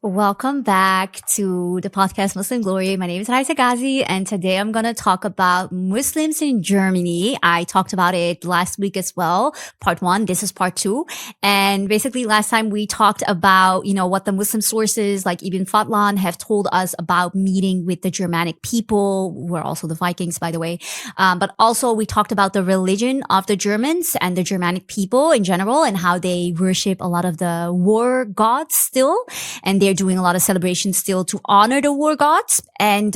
Welcome back to the podcast Muslim Glory. My name is Raisa Ghazi, and today I'm going to talk about Muslims in Germany. I talked about it last week as well, part one. This is part two. And basically last time we talked about, what the Muslim sources like Ibn Fadlan have told us about meeting with the Germanic people, who are also the Vikings, by the way. But also we talked about the religion of the Germans and the Germanic people in general and how they worship a lot of the war gods still. And they're doing a lot of celebrations still to honor the war gods. And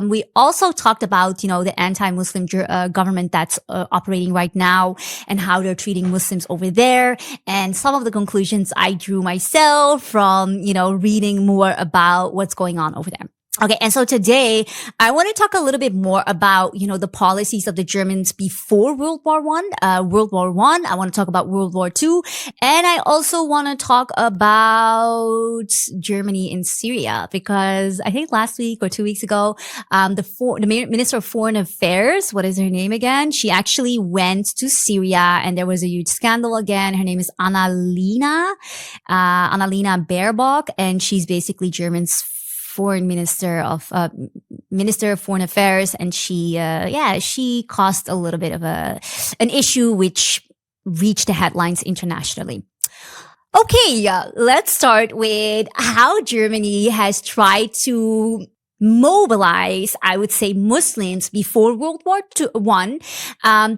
we also talked about, the anti-Muslim government that's operating right now and how they're treating Muslims over there. And some of the conclusions I drew myself from, reading more about what's going on over there. Okay. And so today I want to talk a little bit more about, the policies of the Germans before World War I. I want to talk about World War II. And I also want to talk about Germany in Syria, because I think last week or 2 weeks ago, the Minister of Foreign Affairs, what is her name again? She actually went to Syria and there was a huge scandal again. Her name is Annalena Baerbock, and she's basically German's Minister of Foreign Affairs, and she caused a little bit of an issue which reached the headlines internationally. Okay, let's start with how Germany has tried to mobilize, I would say, Muslims before World War I,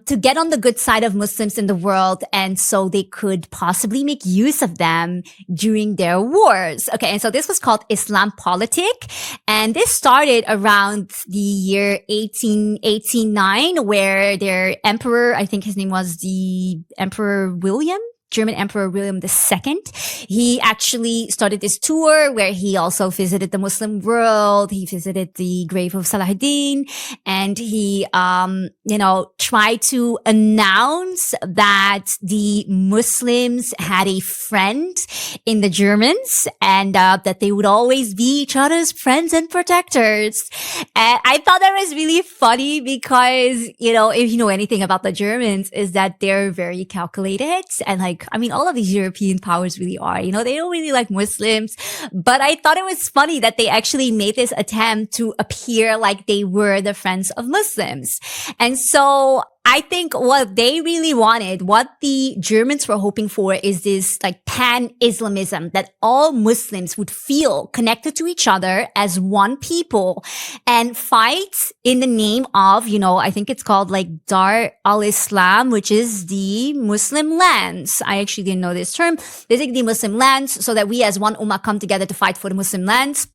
to get on the good side of Muslims in the world, and so they could possibly make use of them during their wars. Okay, and so this was called Islampolitik, and this started around the year 1889, where their emperor, I think his name was the German Emperor William II. He actually started this tour where he also visited the Muslim world. He visited the grave of Salahuddin, and he, tried to announce that the Muslims had a friend in the Germans, and that they would always be each other's friends and protectors. And I thought that was really funny because, if you know anything about the Germans, is that they're very calculated, and all of these European powers really are, they don't really like Muslims, but I thought it was funny that they actually made this attempt to appear like they were the friends of Muslims. And so I think what they really wanted, what the Germans were hoping for, is this Pan-Islamism, that all Muslims would feel connected to each other as one people and fight in the name of, I think it's called Dar al-Islam, which is the Muslim lands. I actually didn't know this term. Basically Muslim lands, so that we as one ummah come together to fight for the Muslim lands.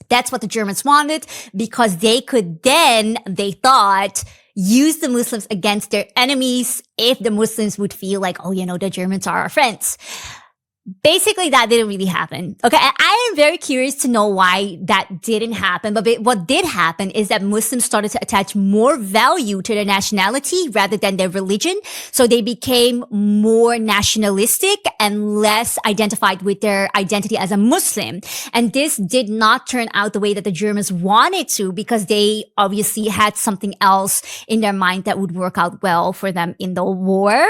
That's what the Germans wanted, because they could then, they thought, use the Muslims against their enemies if the Muslims would feel like, the Germans are our friends. Basically, that didn't really happen. Okay, I am very curious to know why that didn't happen. But what did happen is that Muslims started to attach more value to their nationality rather than their religion. So they became more nationalistic and less identified with their identity as a Muslim. And this did not turn out the way that the Germans wanted to, because they obviously had something else in their mind that would work out well for them in the war.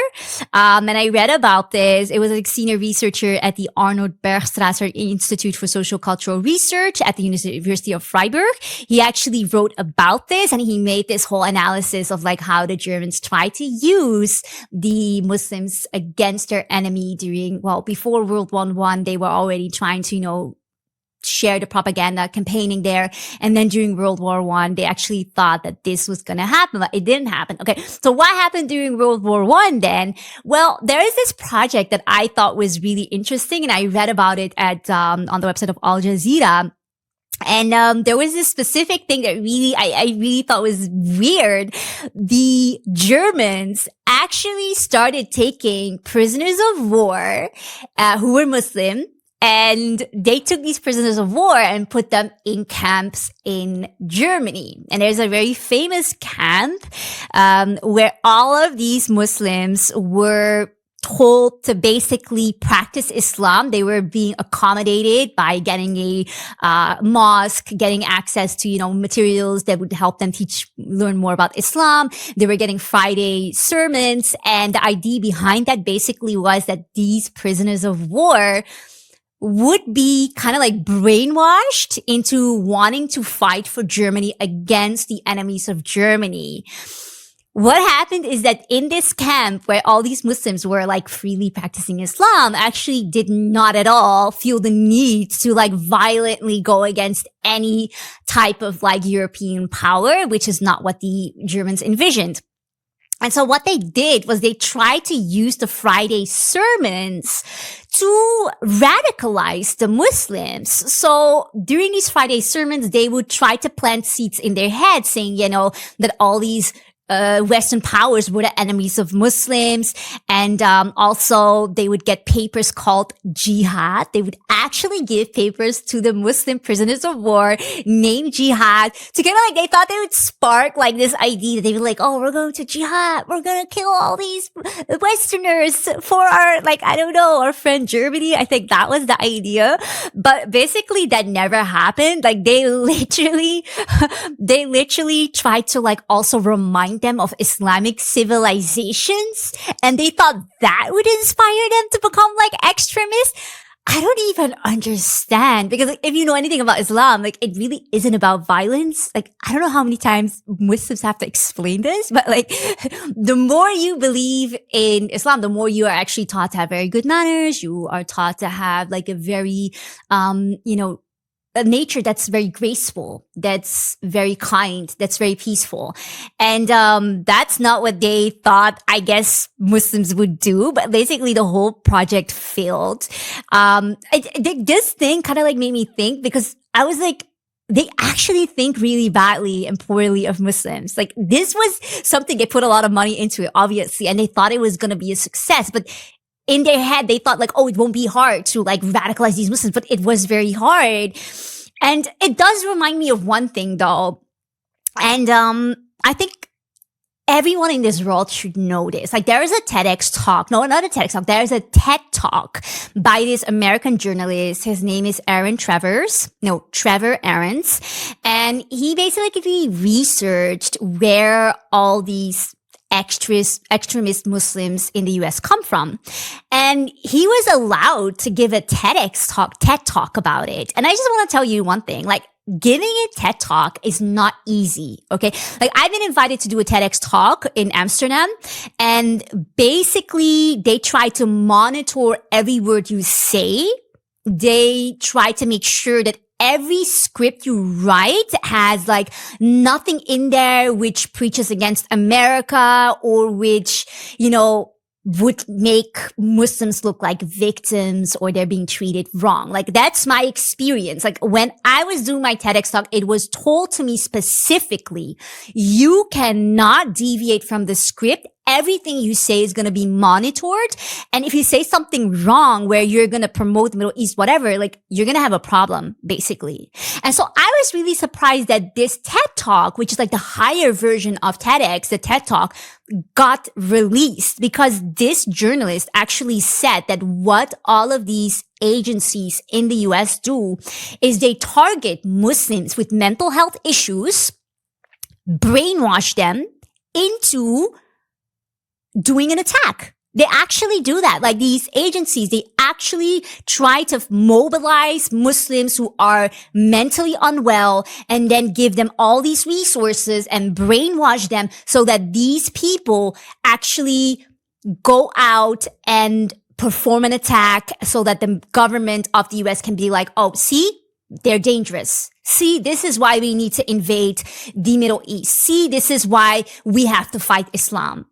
And I read about this. It was a senior researcher at the Arnold Bergstrasser Institute for Social Cultural Research at the University of Freiburg. He actually wrote about this, and he made this whole analysis of how the Germans tried to use the Muslims against their enemy before World War I. They were already trying to, share the propaganda campaigning there. And then during World War I, they actually thought that this was going to happen, but it didn't happen. Okay. So what happened during World War I then? Well, there is this project that I thought was really interesting, and I read about it at, on the website of Al Jazeera. And there was this specific thing that I really thought was weird. The Germans actually started taking prisoners of war, who were Muslim, and they took these prisoners of war and put them in camps in Germany. And there's a very famous camp, where all of these Muslims were told to basically practice Islam. They were being accommodated by getting a mosque, getting access to, materials that would help them learn more about Islam. They were getting Friday sermons. And the idea behind that basically was that these prisoners of war would be kind of like brainwashed into wanting to fight for Germany against the enemies of Germany. What happened is that in this camp where all these Muslims were like freely practicing Islam actually did not at all feel the need to like violently go against any type of like European power, which is not what the Germans envisioned. And so what they did was they tried to use the Friday sermons to radicalize the Muslims. So during these Friday sermons, they would try to plant seeds in their heads saying, that all these Western powers were the enemies of Muslims. And also they would get papers called jihad. They would actually give papers to the Muslim prisoners of war named jihad to kind of like, they thought they would spark like this idea that they were like, oh, we're going to jihad. We're going to kill all these Westerners for our, like, I don't know, our friend Germany. I think that was the idea. But basically that never happened. Like they literally tried to like also remind them of Islamic civilizations, and they thought that would inspire them to become like extremists. I don't even understand, because like, if you know anything about Islam, like it really isn't about violence. Like I don't know how many times Muslims have to explain this, but like the more you believe in Islam, the more you are actually taught to have very good manners. You are taught to have like a very, a nature that's very graceful, that's very kind, that's very peaceful. And that's not what they thought, I guess, Muslims would do. But basically the whole project failed. This thing kind of like made me think, because I was like, they actually think really badly and poorly of Muslims. Like this was something they put a lot of money into it, obviously, and they thought it was going to be a success. But in their head, they thought like, oh, it won't be hard to like radicalize these Muslims, but it was very hard. And it does remind me of one thing though. And, I think everyone in this world should know this. Like there is a TEDx talk. No, not a TEDx talk. There is a TED talk by this American journalist. His name is Trevor Ahrens. And he basically researched where all these extremist Muslims in the US come from. And he was allowed to give a TED talk about it. And I just want to tell you one thing, like giving a TED talk is not easy. Okay. Like I've been invited to do a TEDx talk in Amsterdam, and basically they try to monitor every word you say. They try to make sure that every script you write has like nothing in there which preaches against America or which, would make Muslims look like victims or they're being treated wrong. Like that's my experience. Like when I was doing my TEDx talk, it was told to me specifically, you cannot deviate from the script. Everything you say is going to be monitored. And if you say something wrong where you're going to promote the Middle East, whatever, like you're going to have a problem, basically. And so I was really surprised that this TED talk, which is like the higher version of TEDx, the TED talk, got released because this journalist actually said that what all of these agencies in the US do is they target Muslims with mental health issues, brainwash them into doing an attack. They actually do that. Like these agencies, they actually try to mobilize Muslims who are mentally unwell and then give them all these resources and brainwash them so that these people actually go out and perform an attack so that the government of the US can be like, oh, see, they're dangerous. See, this is why we need to invade the Middle East. See, this is why we have to fight Islam.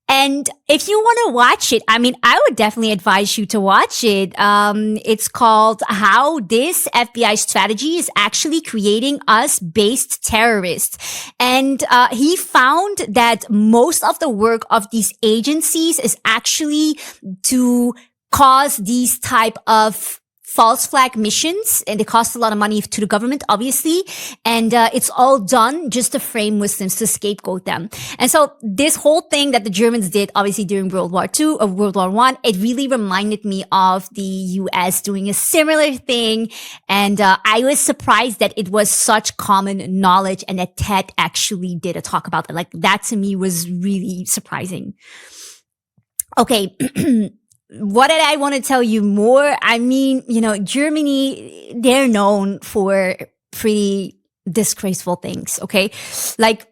And if you want to watch it, I mean, I would definitely advise you to watch it. It's called How This FBI Strategy is Actually Creating Us-Based Terrorists. And he found that most of the work of these agencies is actually to cause these type of false flag missions, and they cost a lot of money to the government, obviously. And it's all done just to frame Muslims, to scapegoat them. And so this whole thing that the Germans did, obviously during World War II or World War I, it really reminded me of the US doing a similar thing. And I was surprised that it was such common knowledge and that TED actually did a talk about it. Like that to me was really surprising. Okay. what did I want to tell you more? I mean, Germany, they're known for pretty disgraceful things, okay? Like,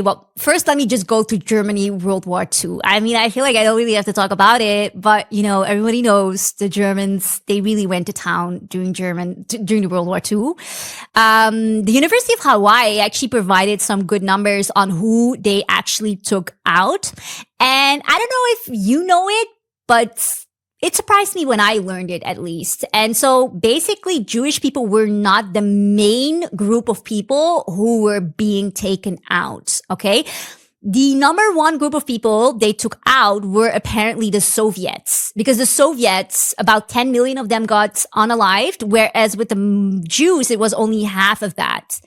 well, first let me just go to Germany World War II. I mean, I feel like I don't really have to talk about it, but everybody knows the Germans, they really went to town during the World War II. The University of Hawaii actually provided some good numbers on who they actually took out. And I don't know if you know it, but it surprised me when I learned it, at least. And so basically, Jewish people were not the main group of people who were being taken out. Okay. The number one group of people they took out were apparently the Soviets, because the Soviets, about 10 million of them got unalived, whereas with the Jews, it was only half of that.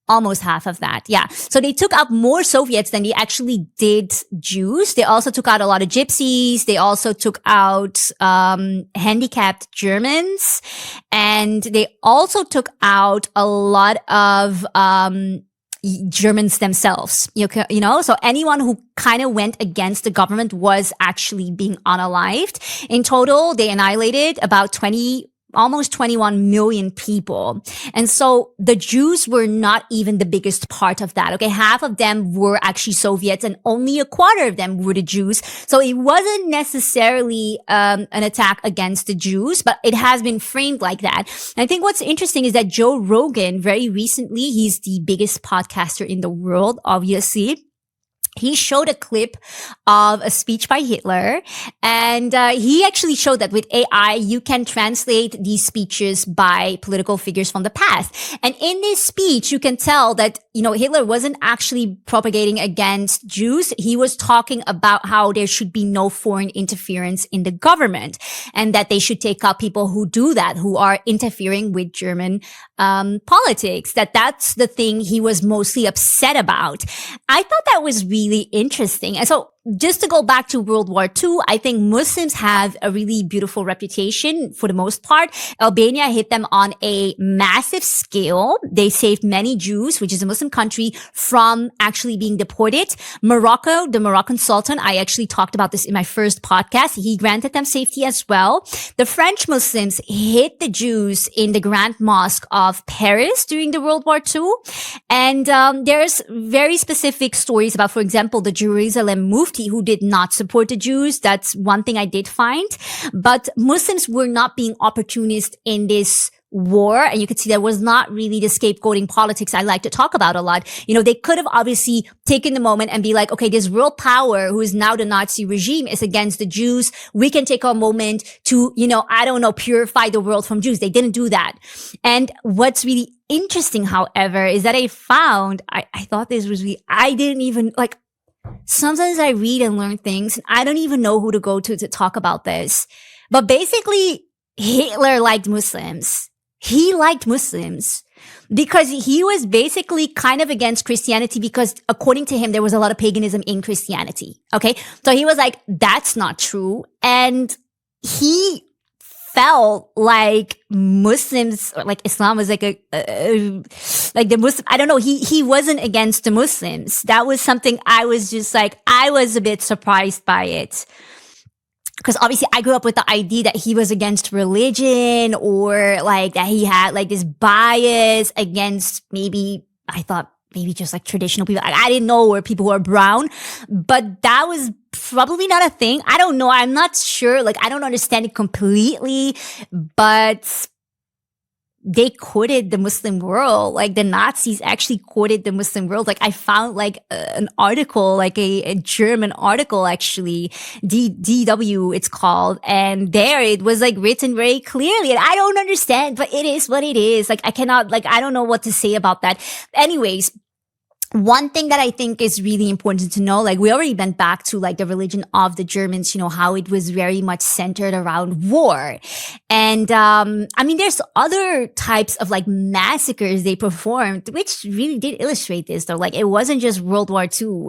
Almost half of that. Yeah. So they took out more Soviets than they actually did Jews. They also took out a lot of gypsies. They also took out, handicapped Germans. And they also took out a lot of, Germans themselves, so anyone who kind of went against the government was actually being unalived. In total, they annihilated about almost 21 million people. And so the Jews were not even the biggest part of that. Okay. Half of them were actually Soviets and only a quarter of them were the Jews. So it wasn't necessarily, an attack against the Jews, but it has been framed like that. And I think what's interesting is that Joe Rogan, very recently, he's the biggest podcaster in the world, obviously. He showed a clip of a speech by Hitler, and he actually showed that with AI, you can translate these speeches by political figures from the past. And in this speech, you can tell that, Hitler wasn't actually propagating against Jews. He was talking about how there should be no foreign interference in the government, and that they should take out people who do that, who are interfering with German politics. That's the thing he was mostly upset about. I thought that was really interesting. And so just to go back to World War II, I think Muslims have a really beautiful reputation for the most part. Albania hit them on a massive scale. They saved many Jews, which is a Muslim country, from actually being deported. Morocco, the Moroccan Sultan, I actually talked about this in my first podcast. He granted them safety as well. The French Muslims hit the Jews in the Grand Mosque of Paris during the World War II. And there's very specific stories about, for example, the Jerusalem Mufti, who did not support the Jews. That's one thing I did find. But Muslims were not being opportunist in this war. And you could see there was not really the scapegoating politics I like to talk about a lot. They could have obviously taken the moment and be like, okay, this world power who is now the Nazi regime is against the Jews. We can take a moment to, purify the world from Jews. They didn't do that. And what's really interesting, however, is that I thought this was really, I didn't even sometimes I read and learn things and I don't even know who to go to talk about this. But basically, Hitler liked Muslims. He liked Muslims because he was basically kind of against Christianity because according to him, there was a lot of paganism in Christianity. Okay. So he was like, that's not true. And he felt like Muslims or like Islam was like like the Muslim, I don't know. He wasn't against the Muslims. That was something I was just like, I was a bit surprised by it. Because obviously I grew up with the idea that he was against religion or like that he had like this bias against maybe just like traditional people. I didn't know where people who are brown, but that was probably not a thing. I don't know. I'm not sure. Like, I don't understand it completely, but they quoted the Muslim world. Like the Nazis actually quoted the Muslim world. Like I found like an article, like a German article actually, DW it's called. And there it was like written very clearly. And I don't understand, but it is what it is. Like I don't know what to say about that. Anyways, one thing that I think is really important to know, like we already went back to like the religion of the Germans, how it was very much centered around war. And, there's other types of like massacres they performed, which really did illustrate this though. Like it wasn't just World War II.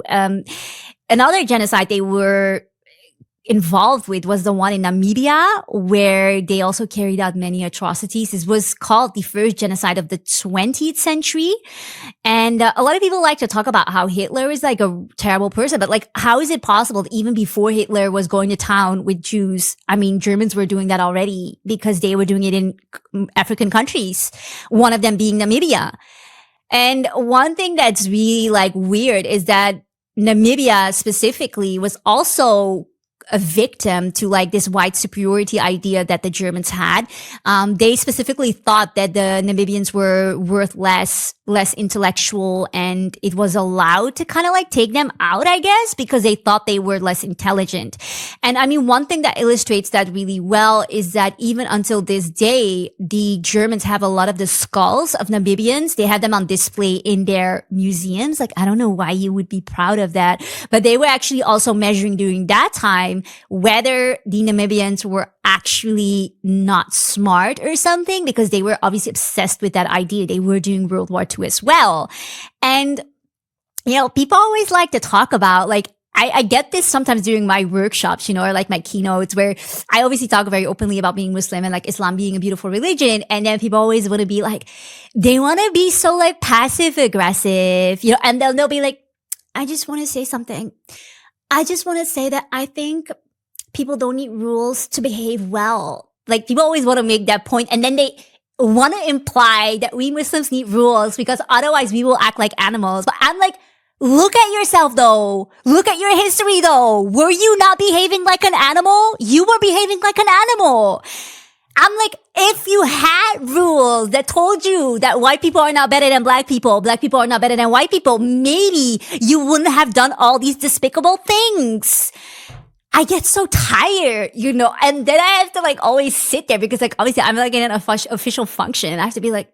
Another genocide they were involved with was the one in Namibia, where they also carried out many atrocities. This was called the first genocide of the 20th century. And a lot of people like to talk about how Hitler is like a terrible person, but like, how is it possible that even before Hitler was going to town with Jews, I mean, Germans were doing that already because they were doing it in African countries, one of them being Namibia. And one thing that's really like weird is that Namibia specifically was also a victim to like this white superiority idea that the Germans had. They specifically thought that the Namibians were worth less intellectual, and it was allowed to kind of like take them out, I guess, because they thought they were less intelligent. And I mean, one thing that illustrates that really well is that even until this day, the Germans have a lot of the skulls of Namibians. They have them on display in their museums. Like, I don't know why you would be proud of that, but they were actually also measuring during that time whether the Namibians were actually not smart or something, because they were obviously obsessed with that idea. They were doing World War II as well. And, you know, people always like to talk about, like, I get this sometimes during my workshops, you know, or like my keynotes, where I obviously talk very openly about being Muslim and like Islam being a beautiful religion. And then people always want to be like, they want to be so like passive aggressive, you know, and they'll be like, I just want to say something. I just want to say that I think people don't need rules to behave well. Like, people always want to make that point, and then they want to imply that we Muslims need rules because otherwise we will act like animals. But I'm like, look at yourself though. Look at your history though. Were you not behaving like an animal? You were behaving like an animal. I'm like, if you had rules that told you that white people are not better than black people are not better than white people, maybe you wouldn't have done all these despicable things. I get so tired, you know, and then I have to like always sit there because like obviously I'm like in an official function. I have to be like,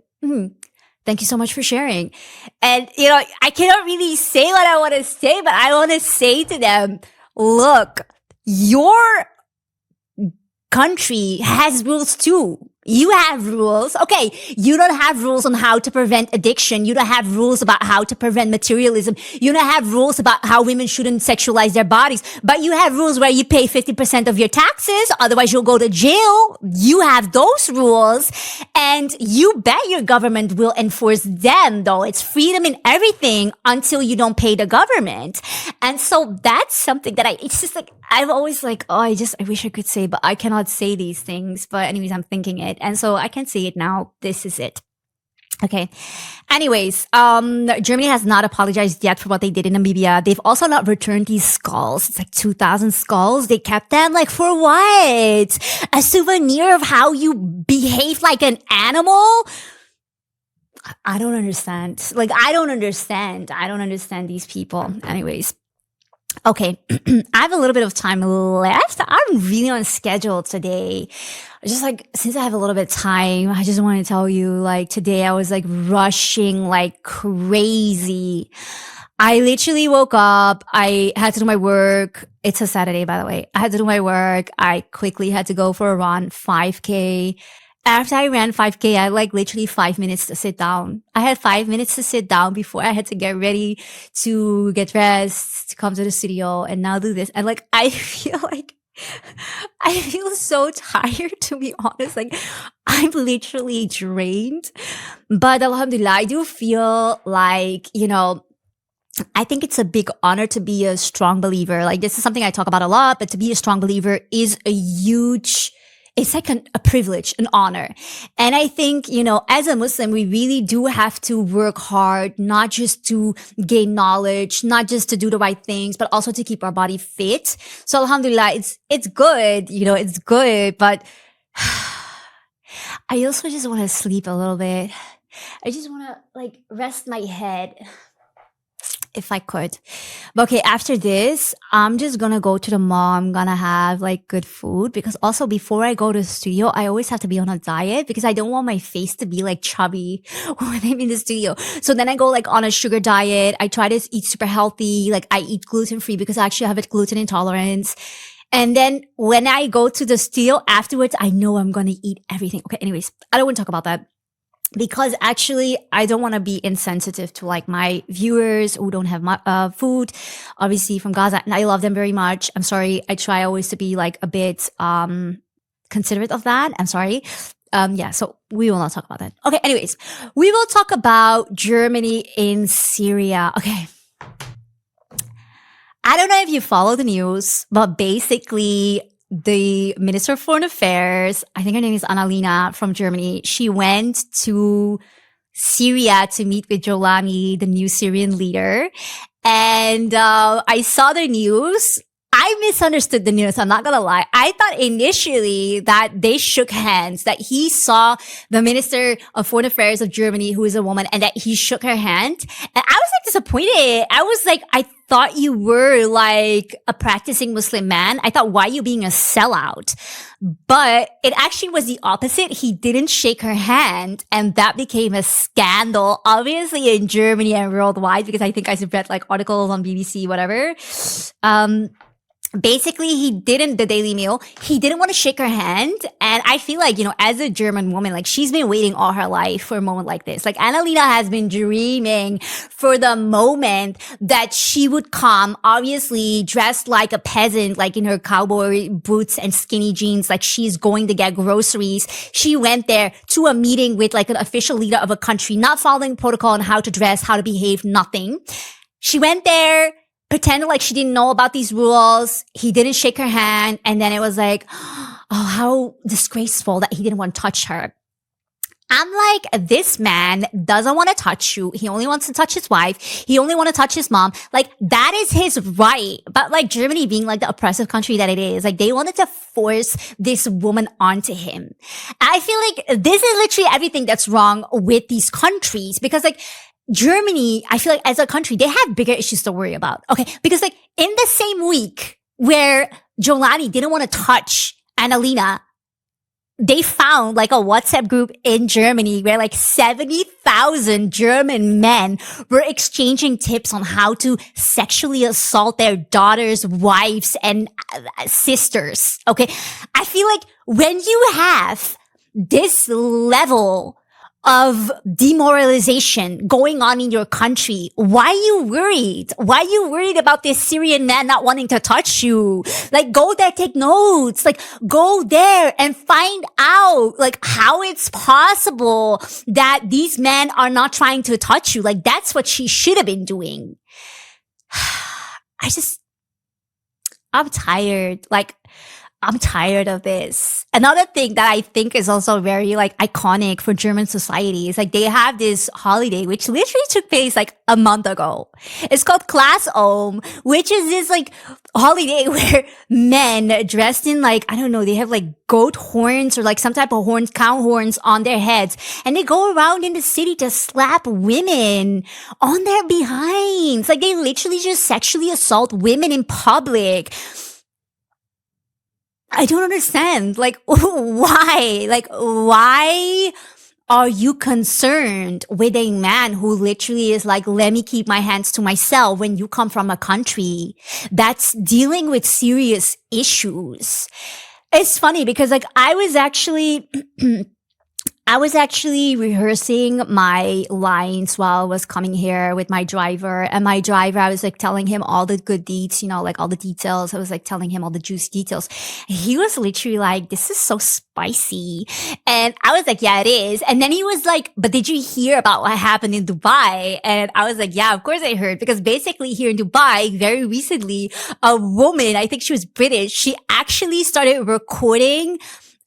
thank you so much for sharing. And, you know, I cannot really say what I want to say, but I want to say to them, look, your country has rules too. You have rules. Okay, you don't have rules on how to prevent addiction. You don't have rules about how to prevent materialism. You don't have rules about how women shouldn't sexualize their bodies. But you have rules where you pay 50% of your taxes, otherwise you'll go to jail. You have those rules, and you bet your government will enforce them, though. It's freedom in everything until you don't pay the government. And so that's something that it's just like, I'm always like, oh, I wish I could say, but I cannot say these things. But anyways, I'm thinking it. And so I can say it now. This is it. Okay. Anyways, Germany has not apologized yet for what they did in Namibia. They've also not returned these skulls. It's like 2,000 skulls. They kept them like for what? A souvenir of how you behave like an animal? I don't understand. Like, I don't understand these people. Anyways. Okay, I have a little bit of time left. I'm really on schedule today. Just like, since I have a little bit of time, I just want to tell you, like, today I was like rushing like crazy. I literally woke up. I had to do my work. It's a Saturday, by the way. I had to do my work. I quickly had to go for a run, 5K. After I ran 5K, I had like literally 5 minutes to sit down. I had 5 minutes to sit down before I had to get ready to get dressed, to come to the studio and now do this. And like, I feel so tired, to be honest. Like, I'm literally drained. But alhamdulillah, I do feel like, you know, I think it's a big honor to be a strong believer. Like, this is something I talk about a lot, but to be a strong believer is a huge, it's like a privilege, an honor. And I think, you know, as a Muslim, we really do have to work hard, not just to gain knowledge, not just to do the right things, but also to keep our body fit. So alhamdulillah, it's good, you know, it's good, but I also just want to sleep a little bit. I just want to like rest my head. If I could. But okay, after this, I'm just gonna go to the mall. I'm gonna have like good food, because also before I go to the studio, I always have to be on a diet because I don't want my face to be like chubby when I'm in the studio. So then I go like on a sugar diet. I try to eat super healthy. Like, I eat gluten-free because I actually have a gluten intolerance. And then when I go to the studio afterwards, I know I'm gonna eat everything. Okay, anyways, I don't want to talk about that. because actually I don't want to be insensitive to like my viewers who don't have food, obviously from Gaza, and I love them very much. I'm sorry. I try always to be like a bit considerate of that. I'm sorry. Yeah, so we will not talk about that. Okay, anyways, we will talk about Germany in Syria. Okay. I don't know if you follow the news, but basically the Minister of Foreign Affairs, I think her name is Annalena from Germany, she went to Syria to meet with Jolani, the new Syrian leader. And I saw the news. I misunderstood the news. I'm not going to lie. I thought initially that they shook hands, that he saw the Minister of Foreign Affairs of Germany, who is a woman, and that he shook her hand. And I was like disappointed. I was like, I thought you were like a practicing Muslim man. I thought, why are you being a sellout? But it actually was the opposite. He didn't shake her hand, and that became a scandal, obviously in Germany and worldwide, because I think I read like articles on BBC, whatever. Basically, the Daily Mail, he didn't want to shake her hand. And I feel like, as a German woman, like she's been waiting all her life for a moment like this. Like Annalena has been dreaming for the moment that she would come, obviously dressed like a peasant, like in her cowboy boots and skinny jeans, like she's going to get groceries. She went there to a meeting with like an official leader of a country, not following protocol on how to dress, how to behave, nothing. She went there, pretended like she didn't know about these rules. He didn't shake her hand. And then it was like, oh, how disgraceful that he didn't want to touch her. I'm like, this man doesn't want to touch you. He only wants to touch his wife. He only wants to touch his mom. Like, that is his right. But like Germany being like the oppressive country that it is, like they wanted to force this woman onto him. I feel like this is literally everything that's wrong with these countries, because like, Germany, I feel like as a country, they have bigger issues to worry about. Okay. Because like in the same week where Jolani didn't want to touch Annalena, they found like a WhatsApp group in Germany where like 70,000 German men were exchanging tips on how to sexually assault their daughters, wives, and sisters. Okay. I feel like when you have this level of demoralization going on in your country, why are you worried? Why are you worried about this Syrian man not wanting to touch you? Like, go there, take notes. Like, go there and find out, like, how it's possible that these men are not trying to touch you. Like, that's what she should have been doing. I'm tired. Like, I'm tired of this. Another thing that I think is also very like iconic for German society is like they have this holiday which literally took place like a month ago. It's called Class Om, which is this like holiday where men dressed in like, I don't know, they have like goat horns or like some type of horns, cow horns on their heads. And they go around in the city to slap women on their behinds. Like they literally just sexually assault women in public. I don't understand. Like, why? Like, why are you concerned with a man who literally is like, let me keep my hands to myself when you come from a country that's dealing with serious issues? It's funny because like I was actually rehearsing my lines while I was coming here with my driver. And my driver, I was like telling him all the good deeds, like all the details. I was like telling him all the juicy details. And he was literally like, this is so spicy. And I was like, yeah, it is. And then he was like, but did you hear about what happened in Dubai? And I was like, yeah, of course I heard. Because basically here in Dubai, very recently, a woman, I think she was British, she actually started recording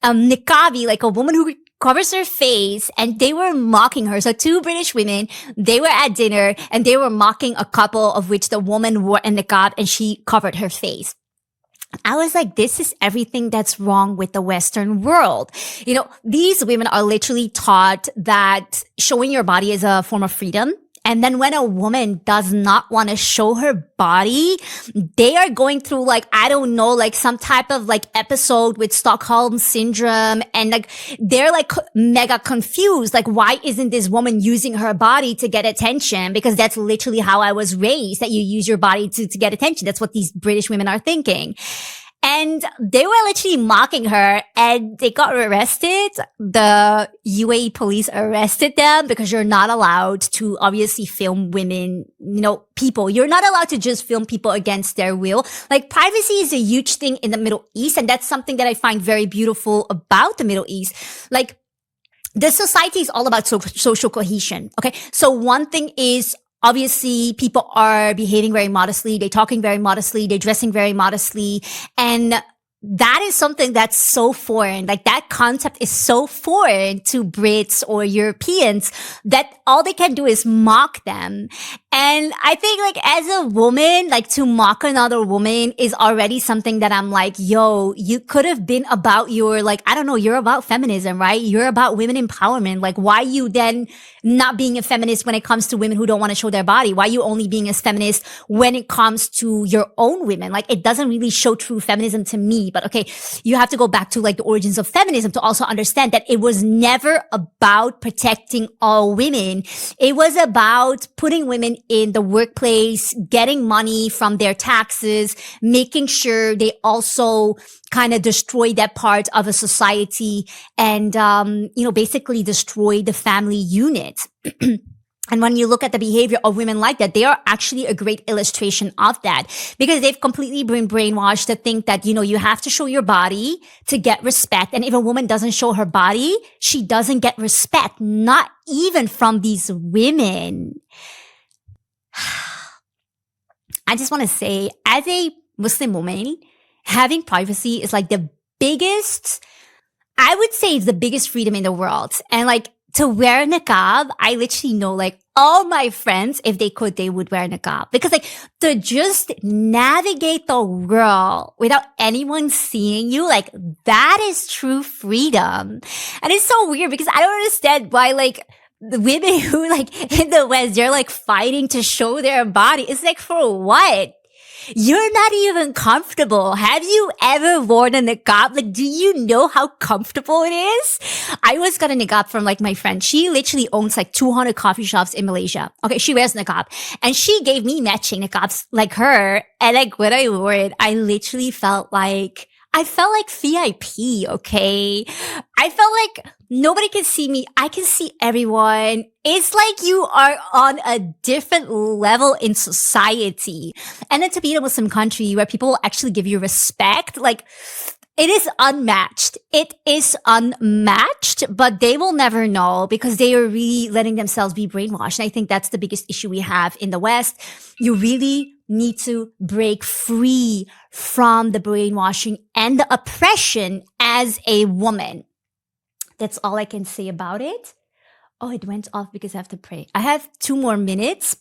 niqabi, like a woman who covers her face, and they were mocking her. So two British women, they were at dinner and they were mocking a couple of which the woman wore a niqab and she covered her face. I was like, this is everything that's wrong with the Western world. These women are literally taught that showing your body is a form of freedom. And then when a woman does not want to show her body, they are going through like, I don't know, like some type of like episode with Stockholm syndrome. And like, they're like mega confused. Like, why isn't this woman using her body to get attention? Because that's literally how I was raised, that you use your body to get attention. That's what these British women are thinking. And they were literally mocking her and they got arrested. The UAE police arrested them because you're not allowed to obviously film women, people. You're not allowed to just film people against their will. Like privacy is a huge thing in the Middle East. And that's something that I find very beautiful about the Middle East. Like the society is all about social cohesion. Okay. So one thing is, obviously, people are behaving very modestly. They're talking very modestly. They're dressing very modestly. And that is something that's so foreign. Like that concept is so foreign to Brits or Europeans that all they can do is mock them. And I think like as a woman, like to mock another woman is already something that I'm like, yo, you could have been about your, like, I don't know, you're about feminism, right? You're about women empowerment. Like why you then not being a feminist when it comes to women who don't want to show their body? Why you only being a feminist when it comes to your own women? Like it doesn't really show true feminism to me. But okay, you have to go back to like the origins of feminism to also understand that it was never about protecting all women. It was about putting women in the workplace, getting money from their taxes, making sure they also kind of destroy that part of a society and, basically destroy the family unit. And when you look at the behavior of women like that, they are actually a great illustration of that because they've completely been brainwashed to think that, you have to show your body to get respect. And if a woman doesn't show her body, she doesn't get respect, not even from these women. I just want to say, as a Muslim woman, having privacy is like the biggest, I would say it's the biggest freedom in the world. And like to wear niqab, I literally know like all my friends, if they could, they would wear niqab because like to just navigate the world without anyone seeing you, like that is true freedom. And it's so weird because I don't understand why like the women who like in the West, they're like fighting to show their body. It's like for what? You're not even comfortable. Have you ever worn a niqab? Like, do you know how comfortable it is? I once got a niqab from like my friend. She literally owns like 200 coffee shops in Malaysia. Okay, she wears niqab. And she gave me matching niqabs like her. And like when I wore it, I literally felt like VIP, okay? I felt like nobody can see me. I can see everyone. It's like you are on a different level in society. And then to be in a Muslim country where people will actually give you respect, like it is unmatched. It is unmatched, but they will never know because they are really letting themselves be brainwashed. And I think that's the biggest issue we have in the West. You really need to break free from the brainwashing and the oppression as a woman. That's all I can say about it. Oh, it went off because I have to pray. I have 2 more minutes.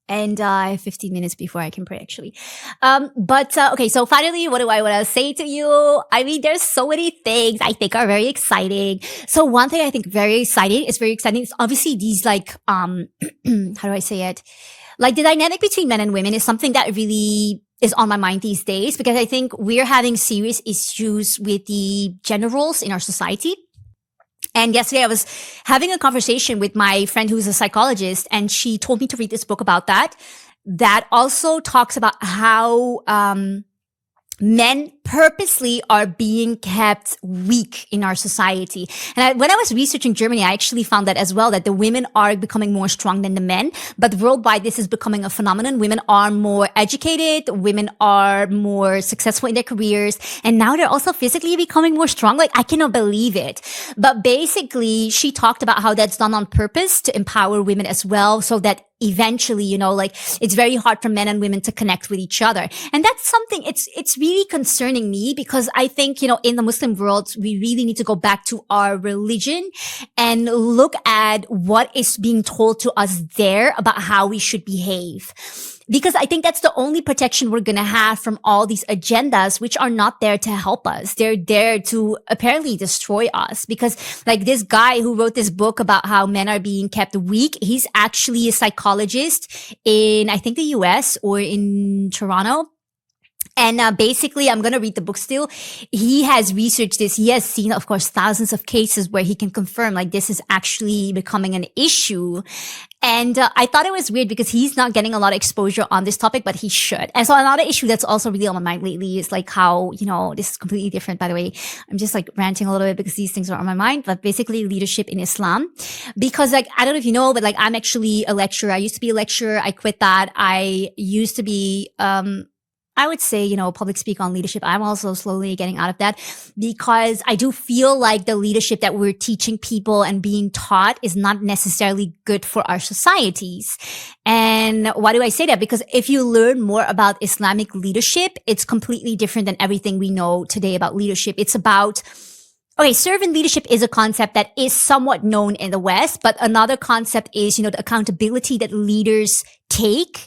And I have 15 minutes before I can pray, actually. Okay, so finally, what do I want to say to you? I mean, there's so many things I think are very exciting. So one thing I think very exciting is obviously these like, how do I say it? Like the dynamic between men and women is something that really is on my mind these days because I think we're having serious issues with the gender roles in our society. And yesterday I was having a conversation with my friend who's a psychologist, and she told me to read this book about that also talks about how men purposely are being kept weak in our society. And when I was researching Germany, I actually found that as well, that the women are becoming more strong than the men. But worldwide, this is becoming a phenomenon. Women are more educated. Women are more successful in their careers. And now they're also physically becoming more strong. Like, I cannot believe it. But basically, she talked about how that's done on purpose to empower women as well, so that eventually, it's very hard for men and women to connect with each other. And that's something, it's really concerning me because I think, in the Muslim world, we really need to go back to our religion and look at what is being told to us there about how we should behave. Because I think that's the only protection we're going to have from all these agendas, which are not there to help us. They're there to apparently destroy us. Because like this guy who wrote this book about how men are being kept weak, he's actually a psychologist in, I think, the US or in Toronto. And basically, I'm going to read the book still. He has researched this. He has seen, of course, thousands of cases where he can confirm like this is actually becoming an issue. And I thought it was weird because he's not getting a lot of exposure on this topic, but he should. And so another issue that's also really on my mind lately is like how, this is completely different, by the way. I'm just like ranting a little bit because these things are on my mind, but basically leadership in Islam. Because like, I don't know if you know, but like I'm actually a lecturer. I used to be a lecturer. I quit that. I used to be, I would say, public speak on leadership. I'm also slowly getting out of that because I do feel like the leadership that we're teaching people and being taught is not necessarily good for our societies. And why do I say that? Because if you learn more about Islamic leadership, it's completely different than everything we know today about leadership. It's about servant leadership is a concept that is somewhat known in the West, but another concept is, the accountability that leaders take.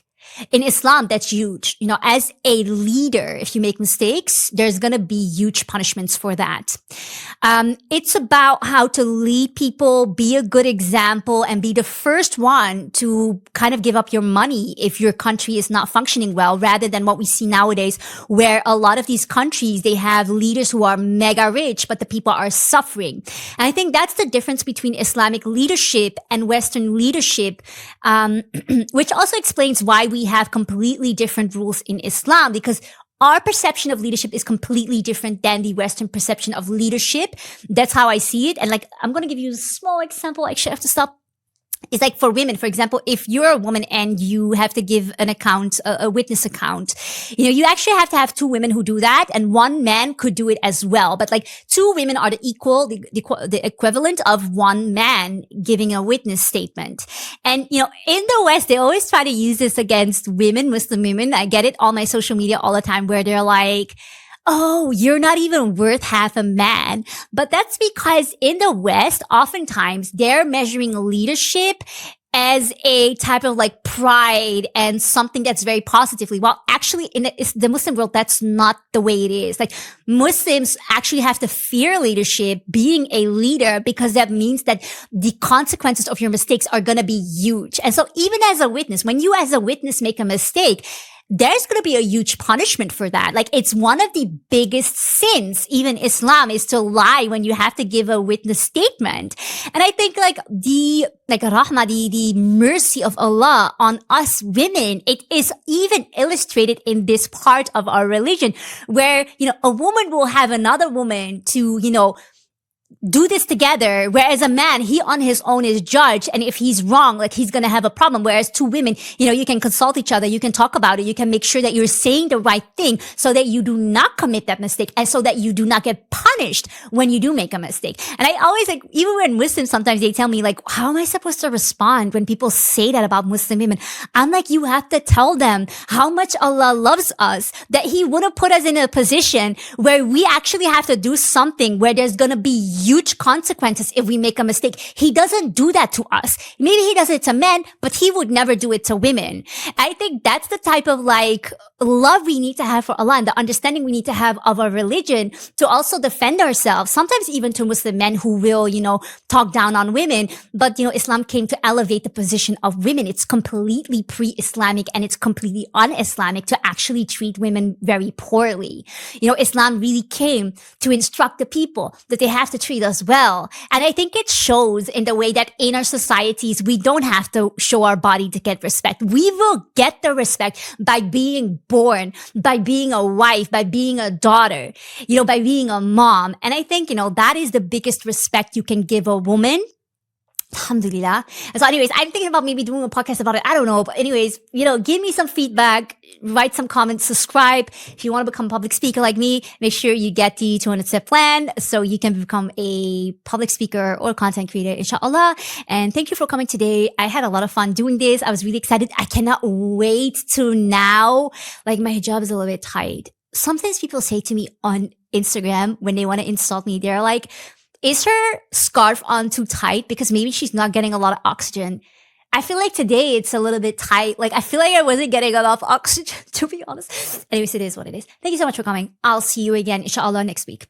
In Islam, that's huge. As a leader, if you make mistakes, there's going to be huge punishments for that. It's about how to lead people, be a good example, and be the first one to kind of give up your money if your country is not functioning well, rather than what we see nowadays, where a lot of these countries, they have leaders who are mega rich, but the people are suffering. And I think that's the difference between Islamic leadership and Western leadership, which also explains why we have completely different rules in Islam, because our perception of leadership is completely different than the Western perception of leadership. That's how I see it. And like, I'm going to give you a small example. Actually, I have to stop. It's like for women, for example, if you're a woman and you have to give an account, a witness account, you actually have to have two women who do that, and one man could do it as well. But like two women are the equivalent of one man giving a witness statement. And, in the West, they always try to use this against women, Muslim women. I get it on my social media all the time where they're like, oh, you're not even worth half a man. But that's because in the West, oftentimes they're measuring leadership as a type of like pride and something that's very positively. Well, actually in the Muslim world, that's not the way it is. Like Muslims actually have to fear leadership, being a leader, because that means that the consequences of your mistakes are going to be huge. And so even as a witness, when you as a witness make a mistake, there's going to be a huge punishment for that. Like it's one of the biggest sins, even Islam, is to lie when you have to give a witness statement. And I think the rahmah, the mercy of Allah on us women, it is even illustrated in this part of our religion where, a woman will have another woman to, do this together, whereas a man, he on his own is judged, and if he's wrong, like he's gonna have a problem. Whereas two women, you can consult each other, you can talk about it, you can make sure that you're saying the right thing so that you do not commit that mistake, and so that you do not get punished when you do make a mistake. And I always even when Muslims, sometimes they tell me how am I supposed to respond when people say that about Muslim women? I'm like, you have to tell them how much Allah loves us, that He wouldn't put us in a position where we actually have to do something where there's gonna be huge consequences if we make a mistake. He doesn't do that to us. Maybe He does it to men, but He would never do it to women. I think that's the type of love we need to have for Allah and the understanding we need to have of our religion to also defend ourselves. Sometimes even to Muslim men who will, talk down on women. But, Islam came to elevate the position of women. It's completely pre-Islamic and it's completely un-Islamic to actually treat women very poorly. Islam really came to instruct the people that they have to treat us well. And I think it shows in the way that in our societies, we don't have to show our body to get respect. We will get the respect by being born, by being a wife, by being a daughter, by being a mom. And I think, that is the biggest respect you can give a woman. Alhamdulillah. And so anyways, I'm thinking about maybe doing a podcast about it. I don't know. But anyways, give me some feedback, write some comments, subscribe. If you want to become a public speaker like me, make sure you get the 200-step plan so you can become a public speaker or content creator, inshallah. And thank you for coming today. I had a lot of fun doing this. I was really excited. I cannot wait to now, my hijab is a little bit tight. Sometimes people say to me on Instagram when they want to insult me, they're like, is her scarf on too tight? Because maybe she's not getting a lot of oxygen. I feel like today it's a little bit tight. I feel like I wasn't getting enough oxygen, to be honest. Anyways, it is what it is. Thank you so much for coming. I'll see you again, inshallah, next week.